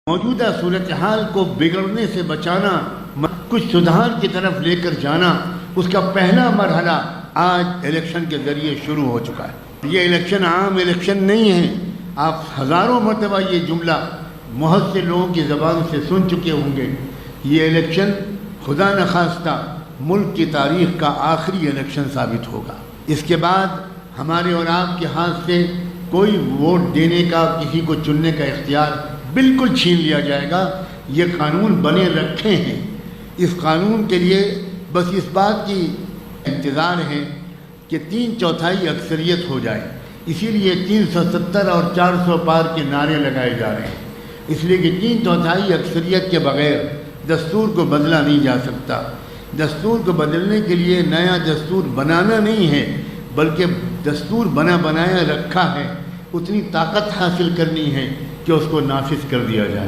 موجودہ صورتحال کو بگڑنے سے بچانا، کچھ سدھار کی طرف لے کر جانا، اس کا پہلا مرحلہ آج الیکشن کے ذریعے شروع ہو چکا ہے۔ یہ الیکشن عام الیکشن نہیں ہے۔ آپ ہزاروں مرتبہ یہ جملہ بہت سے لوگوں کی زبان سے سن چکے ہوں گے۔ یہ الیکشن خدا نخواستہ ملک کی تاریخ کا آخری الیکشن ثابت ہوگا۔ اس کے بعد ہمارے اور آپ کے ہاتھ سے کوئی ووٹ دینے کا، کسی کو چننے کا اختیار بالکل چھین لیا جائے گا۔ یہ قانون بنے رکھے ہیں۔ اس قانون کے لیے بس اس بات کی انتظار ہے کہ 3/4 اکثریت ہو جائے۔ اسی لیے 370 اور 400 پار کے نعرے لگائے جا رہے ہیں، اس لیے کہ 3/4 اکثریت کے بغیر دستور کو بدلا نہیں جا سکتا۔ دستور کو بدلنے کے لیے نیا دستور بنانا نہیں ہے، بلکہ دستور بنایا رکھا ہے، اتنی طاقت حاصل کرنی ہے کہ اس کو نافذ کر دیا جائے۔